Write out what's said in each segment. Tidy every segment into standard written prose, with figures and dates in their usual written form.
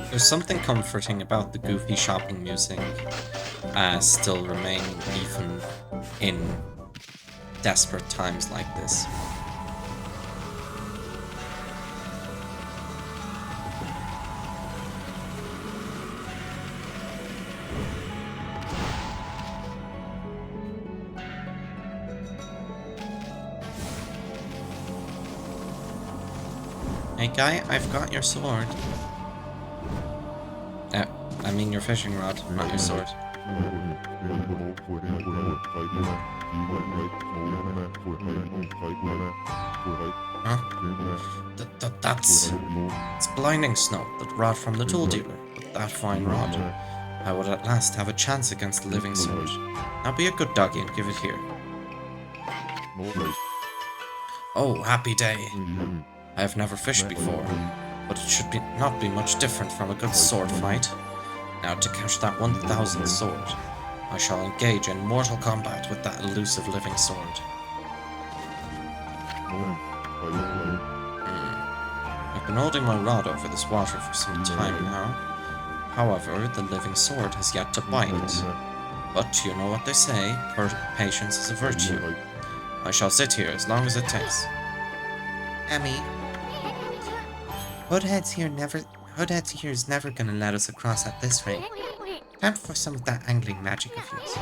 There's something comforting about the goofy shopping music still remaining even in desperate times like this. Hey guy, I've got your sword. I mean your fishing rod, not your sword. Huh? That's... It's blinding snow, that rod from the tool dealer. With that fine rod, I would at last have a chance against the living sword. Now be a good doggy and give it here. Oh, happy day. I have never fished before, but it should not be much different from a good sword fight. Now to catch that 1000th sword, I shall engage in mortal combat with that elusive living sword. I've been holding my rod over this water for some time now. However, the living sword has yet to bite. But you know what they say, patience is a virtue. I shall sit here as long as it takes. Emmy, Hoodhead's here is never gonna let us across at this rate. Time for some of that angling magic of yours.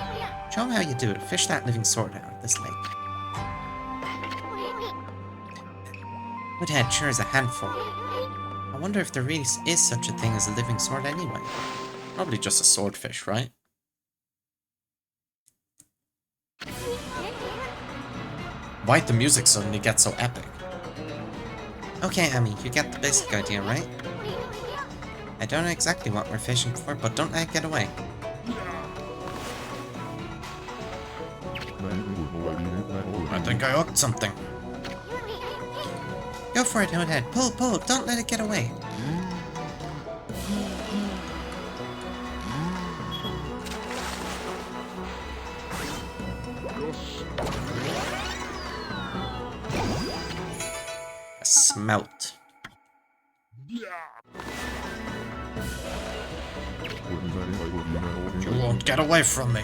Show him how you do it. Fish that living sword out of this lake. Hoodhead sure is a handful. I wonder if there really is such a thing as a living sword anyway. Probably just a swordfish, right? Why'd the music suddenly get so epic? Okay, Emmy, you get the basic idea, right? I don't know exactly what we're fishing for, but don't let it get away. I think I hooked something. Go for it, Hoodhead. Pull, pull, don't let it get away. A smelt. You won't get away from me.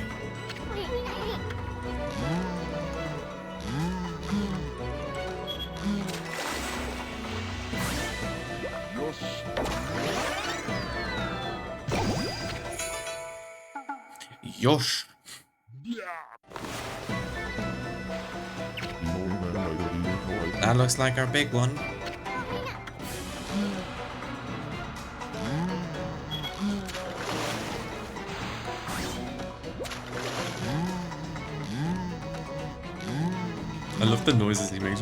Yosh. That looks like our big one. I love the noises he makes.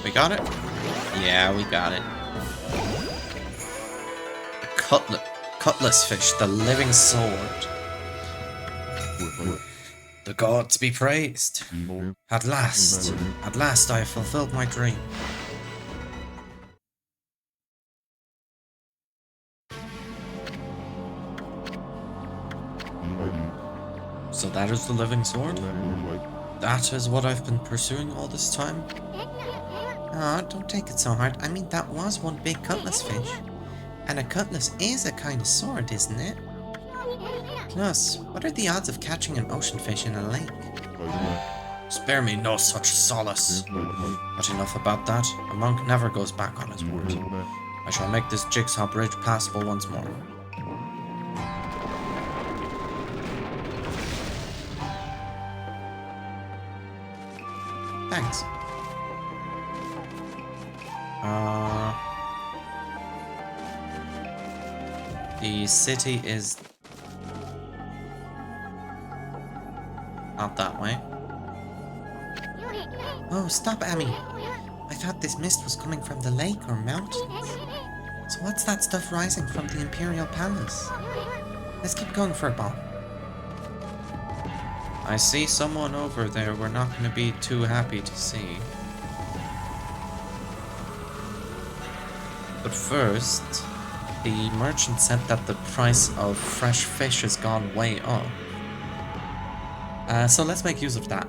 We got it? Yeah, we got it. Cutlass fish, the living sword. The gods be praised. At last I have fulfilled my dream. So that is the living sword? That is what I've been pursuing all this time? Ah, don't take it so hard. I mean, that was one big cutlass fish. And a cutlass is a kind of sword, isn't it? Plus, what are the odds of catching an ocean fish in a lake? Spare me no such solace. But enough about that. A monk never goes back on his word. I shall make this jigsaw bridge passable once more. Thanks. The city is not that way. Oh, stop, Amy. I I thought this mist was coming from the lake or mountains. So what's that stuff rising from the Imperial Palace? Let's keep going for a ball. I see someone over there we're not going to be too happy to see. But first, the merchant said that the price of fresh fish has gone way up. So let's make use of that.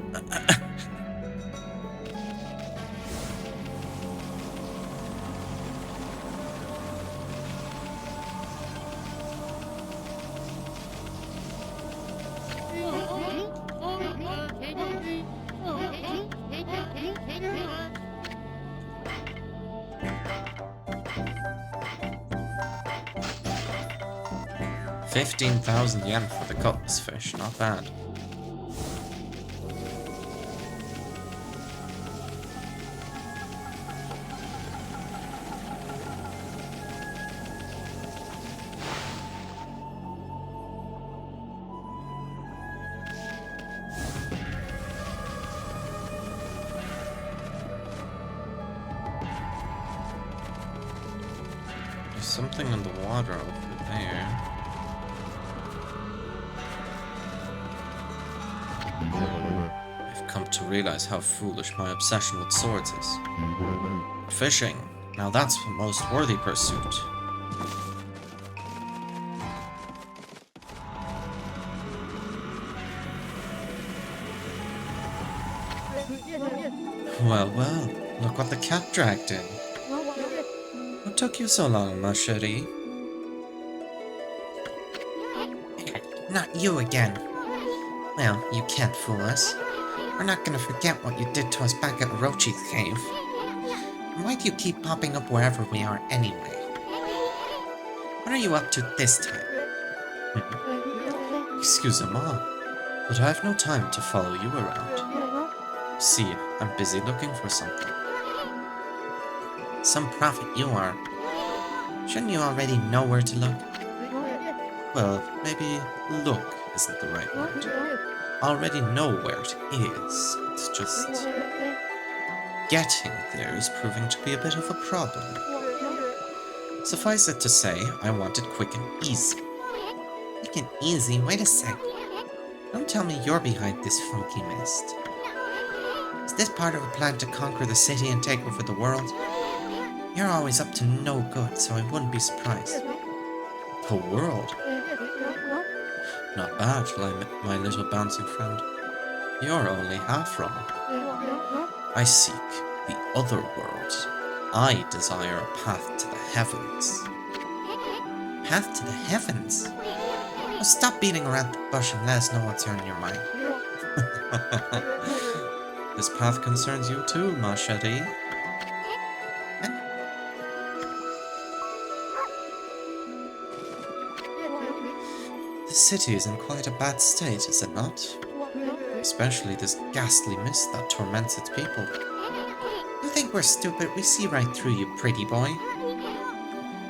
$15,000 for the cutlass fish, not bad. There's something in the water over there. I've come to realize how foolish my obsession with swords is. Fishing, now that's the most worthy pursuit. Well, well, look what the cat dragged in. What took you so long, ma chérie? Not you again. Well, you can't fool us. We're not gonna forget what you did to us back at Orochi's cave. And why do you keep popping up wherever we are anyway? What are you up to this time? Excusez-moi, but I have no time to follow you around. See, I'm busy looking for something. Some prophet you are. Shouldn't you already know where to look? Well, maybe look isn't the right word. Already know where it is. It's just getting there is proving to be a bit of a problem. Suffice it to say, I want it quick and easy. Quick and easy? Wait a sec. Don't tell me you're behind this funky mist. Is this part of a plan to conquer the city and take over the world? You're always up to no good, so I wouldn't be surprised. The world? Not bad, my little bouncing friend. You're only half wrong. I seek the other world. I desire a path to the heavens. Path to the heavens? Oh, stop beating around the bush and let us know what's on your mind. This path concerns you too, ma chérie. The city is in quite a bad state, is it not? Especially this ghastly mist that torments its people. You think we're stupid? We see right through you, pretty boy.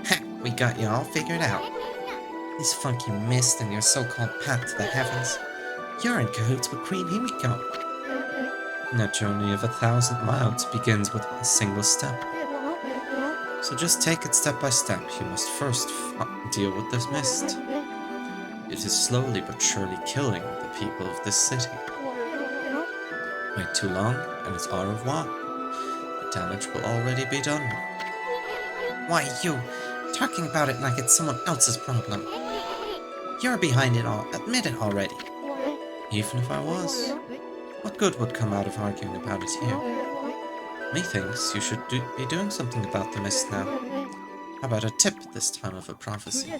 Ha! We got you all figured out. This funky mist and your so-called path to the heavens. You're in cahoots with Queen Himiko. A journey of 1,000 miles begins with a single step. So just take it step by step. You must first deal with this mist. It is slowly but surely killing the people of this city. Wait too long, and it's au revoir. The damage will already be done. Why, you talking about it like it's someone else's problem. You're behind it all. Admit it already. Even if I was, what good would come out of arguing about it here? Methinks you should be doing something about the mist now. How about a tip this time of a prophecy?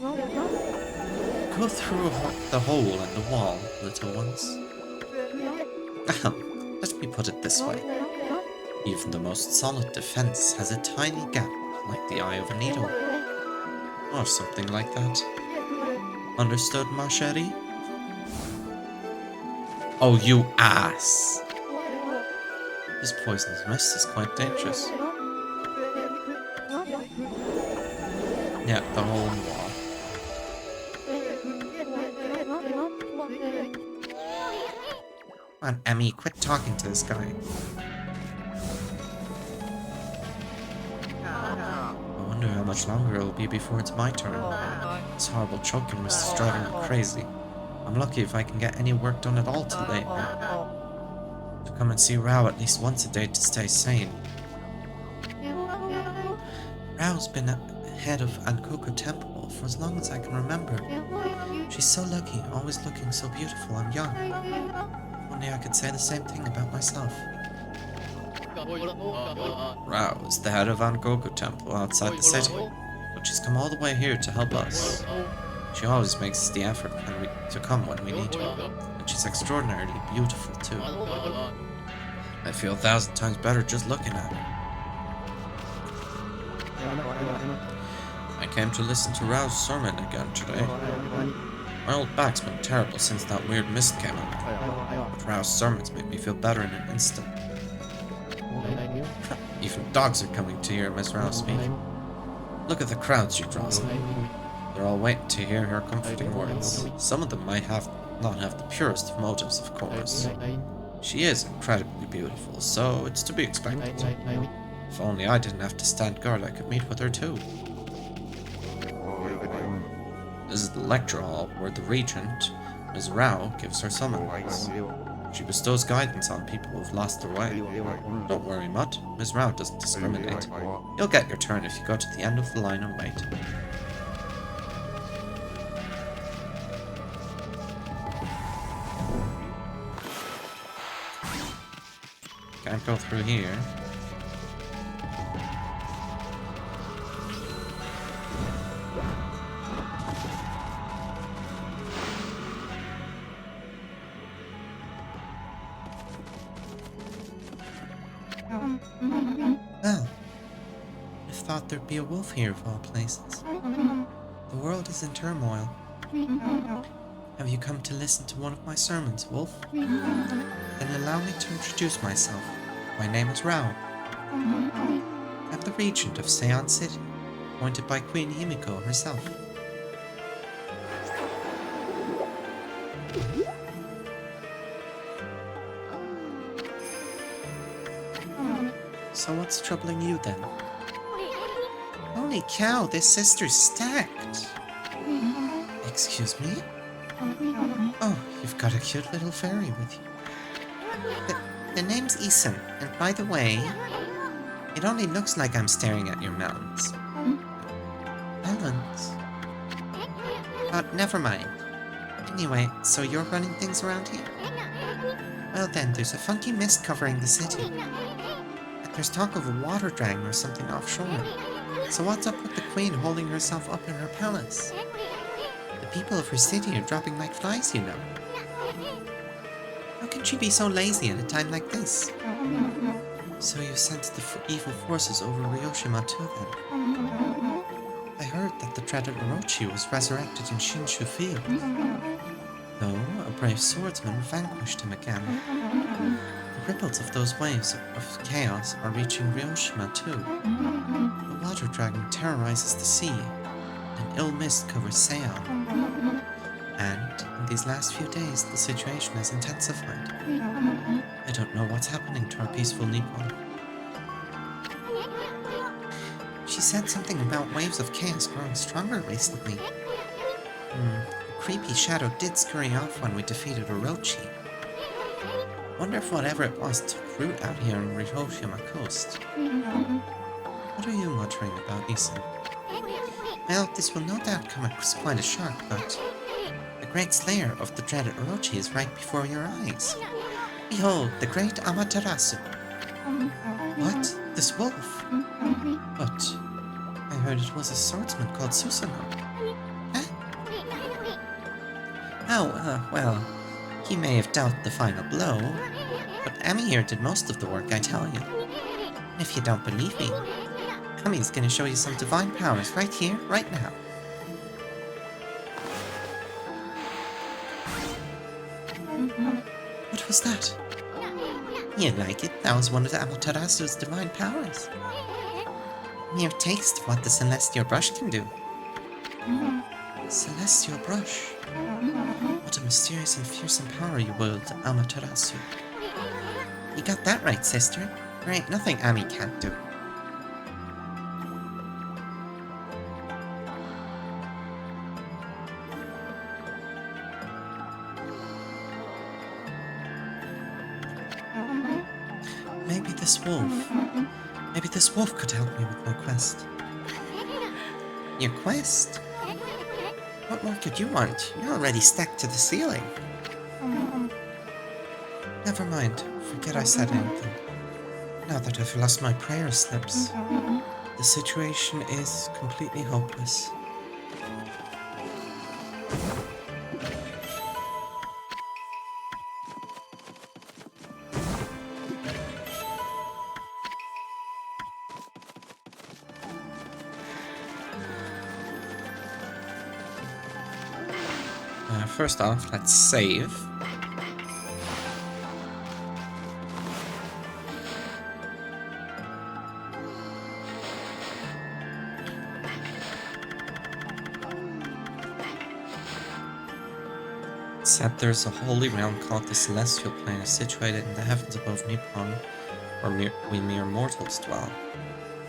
Go through the hole in the wall, little ones. Ahem, let me put it this way. Even the most solid defense has a tiny gap, like the eye of a needle. Or something like that. Understood, ma chérie? Oh, you ass! This poisonous mist is quite dangerous. Yeah, the hole in the wall. Come on, Emmy, quit talking to this guy. much longer it will be before it's my turn. This horrible choking mist is driving me crazy. I'm lucky if I can get any work done at all till late now. To come and see Rao at least once a day to stay sane. Rao's been at the head of Ankoko Temple for as long as I can remember. She's so lucky, always looking so beautiful and young. If only I could say the same thing about myself. Rao is the head of Ankoko Temple outside the city, but she's come all the way here to help us. She always makes the effort to come when we need her, and she's extraordinarily beautiful too. I feel 1,000 times better just looking at her. I came to listen to Rao's sermon again today. My old back's been terrible since that weird mist came up, but Rao's sermons make me feel better in an instant. Even dogs are coming to hear Miss Rao speak. Look at the crowd she draws in. They're all waiting to hear her comforting words. Some of them might not have the purest of motives, of course. She is incredibly beautiful, so it's to be expected. If only I didn't have to stand guard, I could meet with her too. This is the lecture hall where the regent, Ms. Rao, gives her summons. She bestows guidance on people who've lost their way. Don't worry, Mutt. Ms. Rao doesn't discriminate. You'll get your turn if you go to the end of the line and wait. Can't go through here. Well, I thought there'd be a wolf here of all places. The world is in turmoil. Have you come to listen to one of my sermons, Wolf? Then allow me to introduce myself. My name is Rao. I'm the regent of Seon City, appointed by Queen Himiko herself. So what's troubling you then? Holy cow, this sister's stacked! Excuse me? Oh, you've got a cute little fairy with you. The name's Isan, and by the way, it only looks like I'm staring at your melons. Melons? Never mind. Anyway, so you're running things around here? Well then, there's a funky mist covering the city. And there's talk of a water dragon or something offshore. So what's up with the queen holding herself up in her palace? The people of her city are dropping like flies, you know. How can she be so lazy at a time like this? So you sensed the evil forces over Ryoshima too then? I heard that the dreaded Orochi was resurrected in Shinshu Field. Though a brave swordsman vanquished him again. The ripples of those waves of chaos are reaching Ryoshima too. The water dragon terrorizes the sea, and ill mist covers Seon. And in these last few days, the situation has intensified. I don't know what's happening to our peaceful Nippon. She said something about waves of chaos growing stronger recently. A creepy shadow did scurry off when we defeated Orochi. Wonder if whatever it was took root out here on Ryoshima coast. What are you muttering about, Isan? Well, this will no doubt come as quite a shock, but the great slayer of the dreaded Orochi is right before your eyes. Behold, the great Amaterasu. What? This wolf? But I heard it was a swordsman called Susanoo. Huh? Oh, well, he may have dealt the final blow, but Ami here did most of the work, I tell you. And if you don't believe me, Ami's gonna show you some divine powers right here, right now. What was that? You like it? That was one of the Amaterasu's divine powers. Mere taste of what the Celestial Brush can do. Celestial Brush? What a mysterious and fearsome power you wield, Amaterasu. You got that right, sister. There ain't nothing Ami can't do. this wolf. Maybe this wolf could help me with my quest. Your quest? What more could you want? You're already stuck to the ceiling. Never mind. Forget I said anything. Now that I've lost my prayer slips, the situation is completely hopeless. First off, let's save. It said there's a holy realm called the Celestial Plane situated in the heavens above Nippon, where we mere mortals dwell.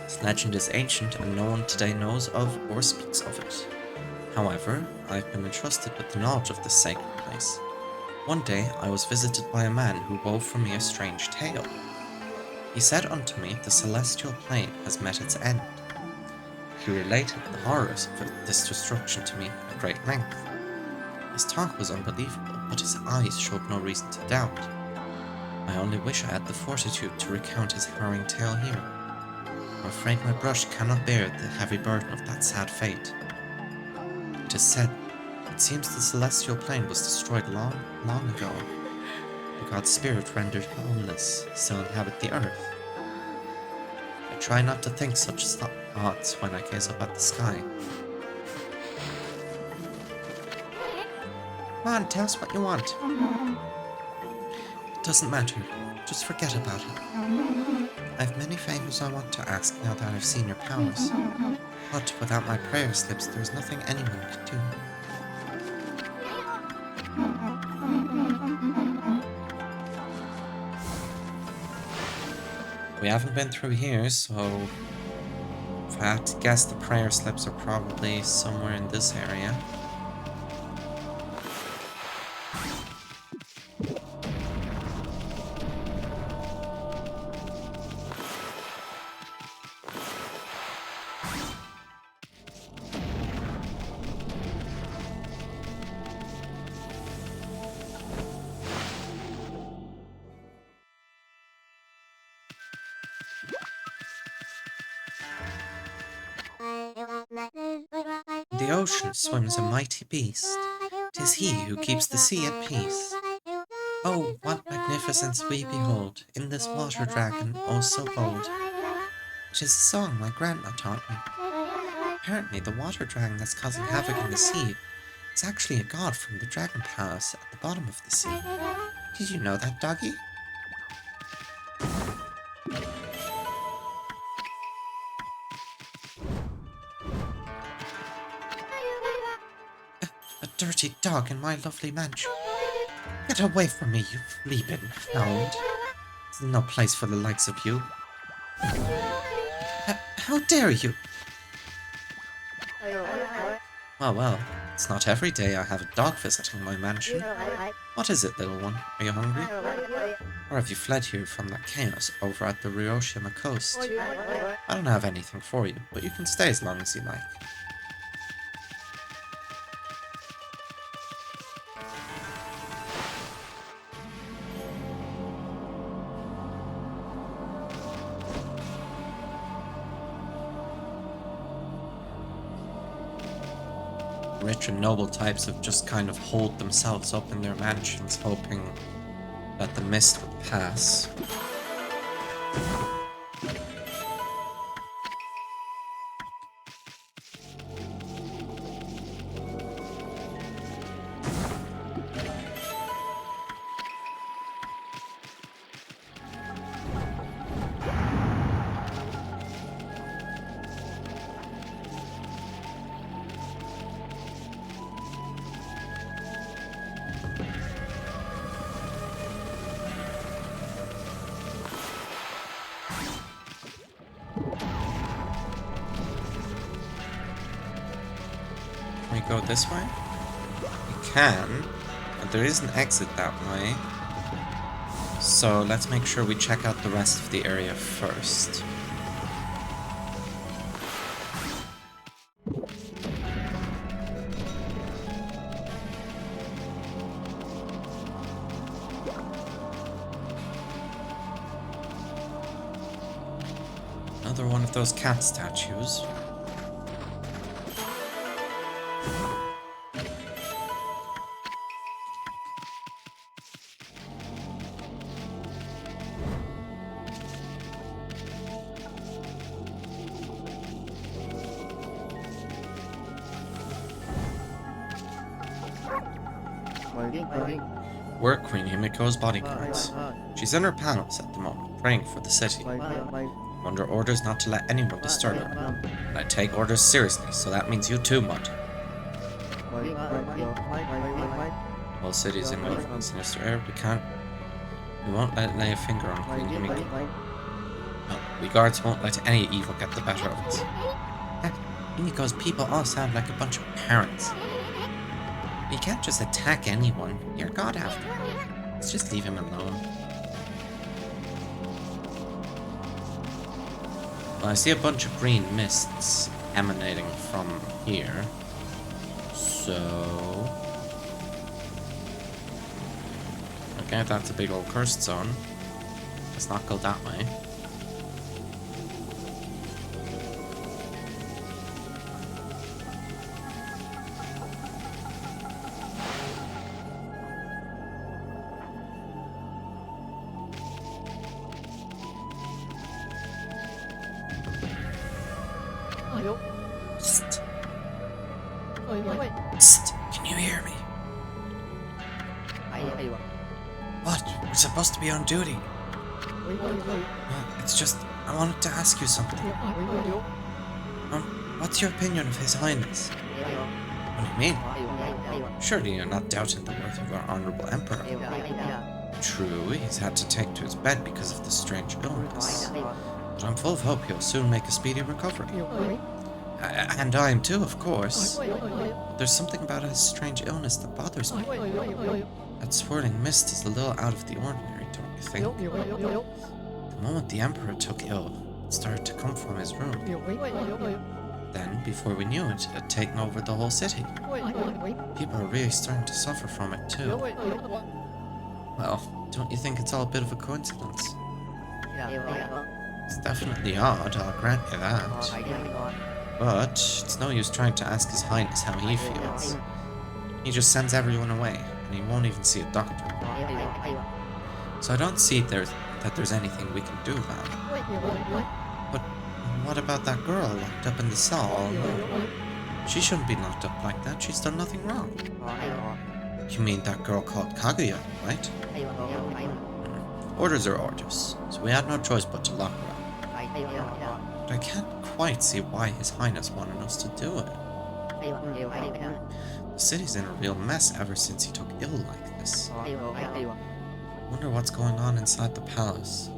Its legend is ancient and no one today knows of or speaks of it. However, I've been entrusted with the knowledge of this sacred place. One day I was visited by a man who wove for me a strange tale. He said unto me, the celestial plane has met its end. He related the horrors of this destruction to me at great length. His talk was unbelievable, but his eyes showed no reason to doubt. I only wish I had the fortitude to recount his harrowing tale here. I'm afraid my brush cannot bear the heavy burden of that sad fate. It is said, it seems the celestial plane was destroyed long, long ago. The god's spirit rendered homeless still inhabit the earth. I try not to think such thoughts when I gaze up at the sky. Come on, tell us what you want. It doesn't matter. Just forget about it. I have many favors I want to ask now that I've seen your powers. But without my prayer slips, there's nothing anyone can do. We haven't been through here, so if I had to guess, the prayer slips are probably somewhere in this area. In the ocean swims a mighty beast. 'Tis he who keeps the sea at peace. Oh, what magnificence we behold in this water dragon, oh so bold. It is a song my grandma taught me. Apparently the water dragon that's causing havoc in the sea is actually a god from the dragon palace at the bottom of the sea. Did you know that, doggy? A dirty dog in my lovely mansion. Get away from me, you flea-bitten hound. This is no place for the likes of you. How dare you? Well, it's not every day I have a dog visiting my mansion. What is it, little one? Are you hungry? Or have you fled here from that chaos over at the Ryoshima coast? I don't have anything for you, but you can stay as long as you like. Rich and noble types have just kind of holed themselves up in their mansions, hoping that the mist would pass. Can we go this way? We can, but there is an exit that way. So let's make sure we check out the rest of the area first. Another one of those cat statues. We're Queen Himiko's bodyguards. She's in her palace at the moment, praying for the city. I'm under orders not to let anyone disturb her. And I take orders seriously, so that means you too, Mud. The whole city's in with sinister air. We won't let it lay a finger on Queen Himiko. No, we guards won't let any evil get the better of us. Heck, Himiko's people all sound like a bunch of parents. You can't just attack anyone. You're God after all. Let's just leave him alone. Well, I see a bunch of green mists emanating from here. So... okay, that's a big old cursed zone. Let's not go that way. Psst. Psst. Can you hear me? What? We're supposed to be on duty. It's just, I wanted to ask you something. What's your opinion of His Highness? What do you mean? Surely you're not doubting the worth of our honorable Emperor. True, he's had to take to his bed because of the strange illness. But I'm full of hope he'll soon make a speedy recovery. And I am too, of course. There's something about his strange illness that bothers me. That swirling mist is a little out of the ordinary, don't you think? The moment the Emperor took ill, it started to come from his room. Then, before we knew it, it had taken over the whole city. People are really starting to suffer from it too. Well, don't you think it's all a bit of a coincidence? It's definitely odd, I'll grant you that. But it's no use trying to ask His Highness how he feels. He just sends everyone away, and he won't even see a doctor. So I don't see that there's anything we can do about it. But what about that girl locked up in the cell all alone? She shouldn't be locked up like that, she's done nothing wrong. You mean that girl called Kaguya, right? Orders are orders, so we had no choice but to lock her up. But I can't quite see why His Highness wanted us to do it. The city's in a real mess ever since he took ill like this. I wonder what's going on inside the palace.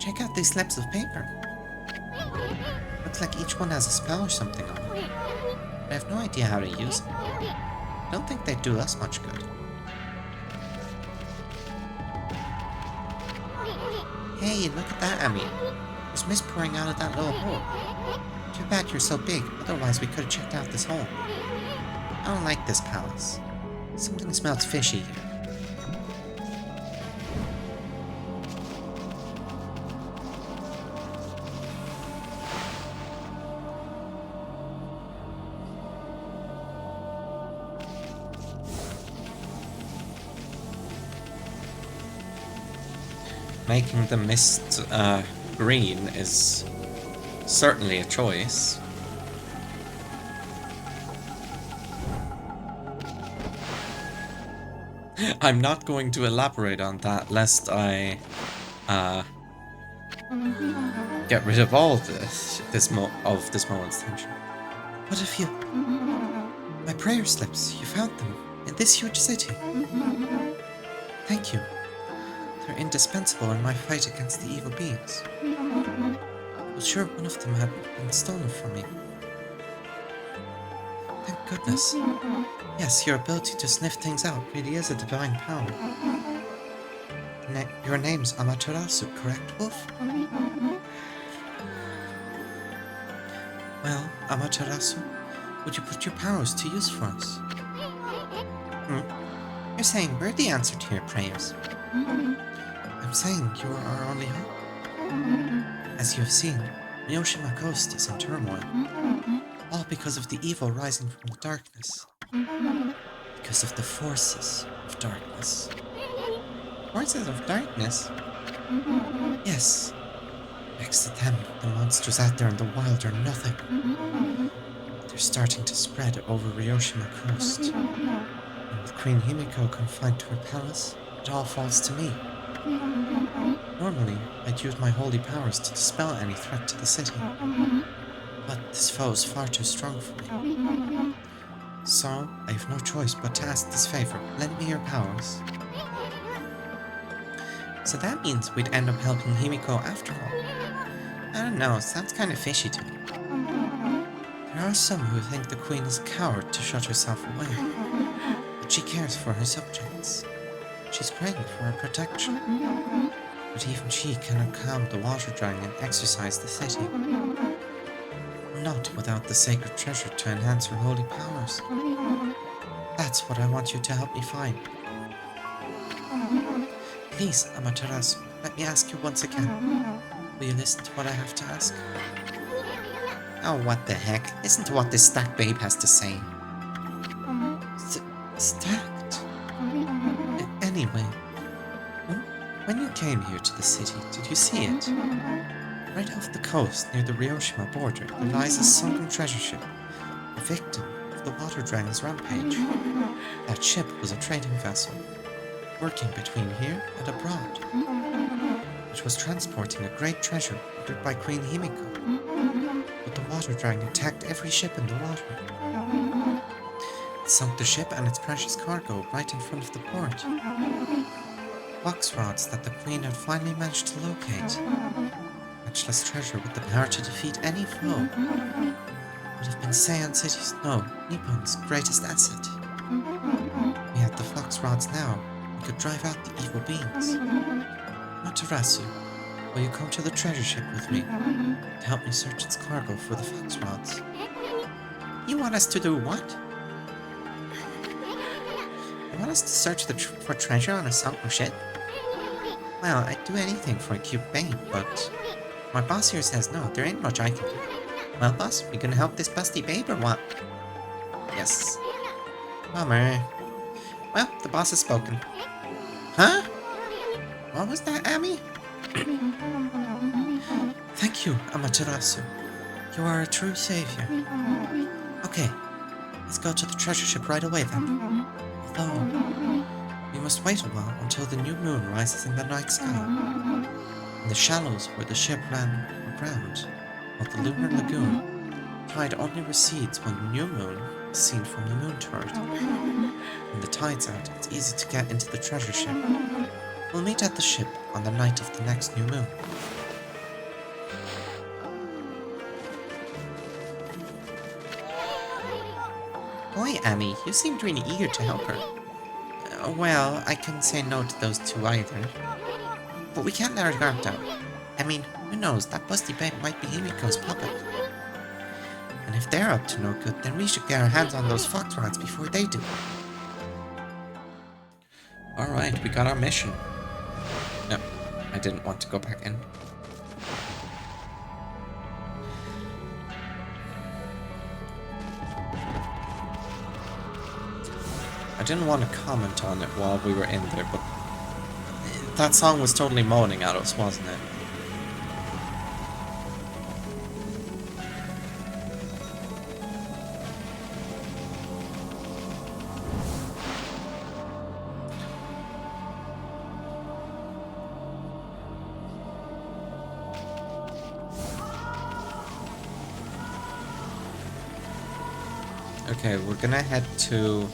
Check out these slips of paper. Looks like each one has a spell or something on it. I have no idea how to use it. I don't think they'd do us much good. Hey, look at that, Ami. There's mist pouring out of that little hole. Too bad you're so big, otherwise we could have checked out this hole. I don't like this palace. Something smells fishy here. Making the mist green is certainly a choice. I'm not going to elaborate on that lest I get rid of all this moment's tension. What if you... my prayer slips, you found them in this huge city. Thank you. They're indispensable in my fight against the evil beings. I was sure one of them had been stolen from me. Thank goodness. Yes, your ability to sniff things out really is a divine power. Your name's Amaterasu, correct, Wolf? Well, Amaterasu, would you put your powers to use for us? You're saying we're the answer to your prayers. I'm saying you are our only hope. As you have seen, Miyoshima Coast is in turmoil. All because of the evil rising from the darkness. Because of the forces of darkness. Forces of darkness? Yes. Next to them, the monsters out there in the wild are nothing. They're starting to spread over Ryoshima Coast. And with Queen Himiko confined to her palace, it all falls to me. Normally, I'd use my holy powers to dispel any threat to the city. But this foe is far too strong for me. So, I have no choice but to ask this favor. Lend me your powers. So that means we'd end up helping Himiko after all. I don't know, sounds kind of fishy to me. There are some who think the queen is a coward to shut herself away. But she cares for her subjects. She's praying for her protection. But even she cannot calm the water dragon and exorcise the city. Not without the sacred treasure to enhance her holy powers. That's what I want you to help me find. Please, Amaterasu, let me ask you once again. Will you listen to what I have to ask? Oh, what the heck? Listen to what this stacked babe has to say. Stacked? Anyway, when you came here to the city, did you see it? Right off the coast, near the Ryoshima border, there lies a sunken treasure ship, a victim of the water dragon's rampage. That ship was a trading vessel, working between here and abroad. It was transporting a great treasure ordered by Queen Himiko, but the water dragon attacked every ship in the water. It sunk the ship and its precious cargo right in front of the port. Box rods that the Queen had finally managed to locate. Matchless treasure with the power to defeat any foe. Would have been Seion City's, no, Nippon's greatest asset. We had the fox rods now. We could drive out the evil beings. Amaterasu, will you come to the treasure ship with me to help me search its cargo for the fox rods? You want us to do what? You want us to search for treasure on a sunken ship? Well, I'd do anything for a cute babe, but my boss here says no, there ain't much I can do. Well, boss, we gonna help this busty babe or what? Yes. Bummer. Well, the boss has spoken. Huh? What was that, Amy? Thank you, Amaterasu. You are a true savior. Okay, let's go to the treasure ship right away then. Although, we must wait a while until the new moon rises in the night sky. In the shallows where the ship ran aground, while the lunar lagoon, tide only recedes when the new moon is seen from the moon turret. When the tide's out, it's easy to get into the treasure ship. We'll meet at the ship on the night of the next new moon. Boy, Amy, you seemed really eager to help her. Well, I couldn't say no to those two either. But we can't let our guard down. I mean, who knows, that busty babe might be Himiko's puppet. And if they're up to no good, then we should get our hands on those fox rods before they do. Alright, we got our mission. No, I didn't want to go back in. I didn't want to comment on it while we were in there, but that song was totally moaning at us, wasn't it? Okay, we're gonna head to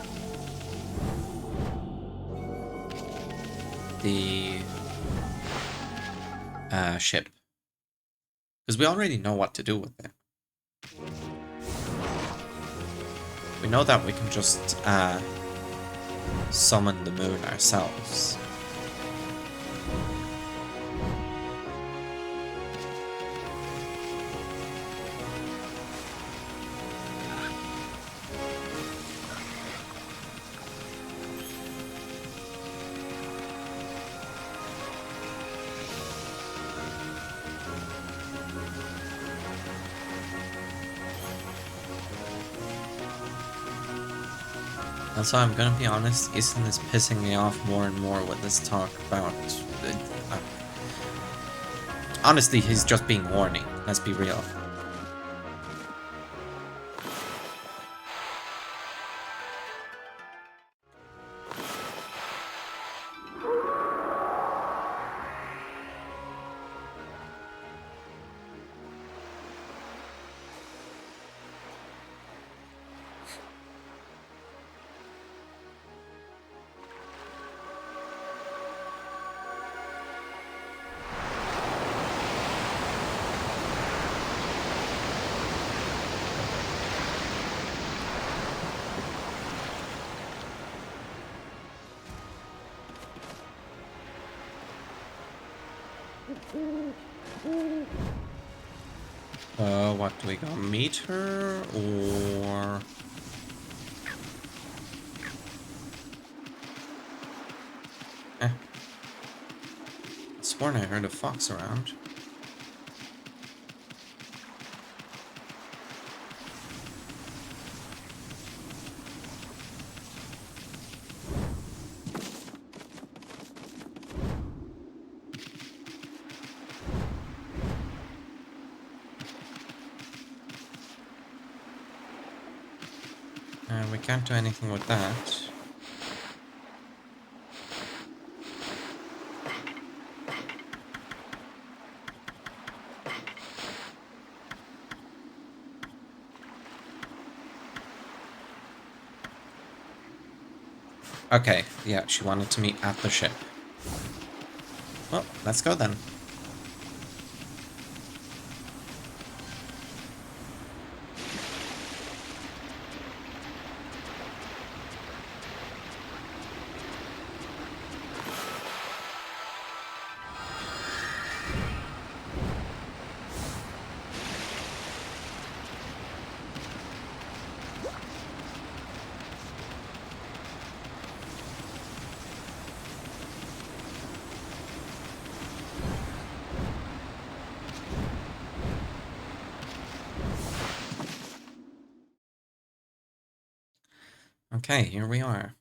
the ship. Because we already know what to do with it. We know that we can just summon the moon ourselves. Also, I'm gonna be honest, Ethan is pissing me off more and more with this talk about... Uh, honestly, he's just being horny, let's be real. What do we go? Meet her, or... I sworn I heard a fox around. We can't do anything with that. Okay, yeah, she wanted to meet at the ship. Well, let's go then. Okay, here we are.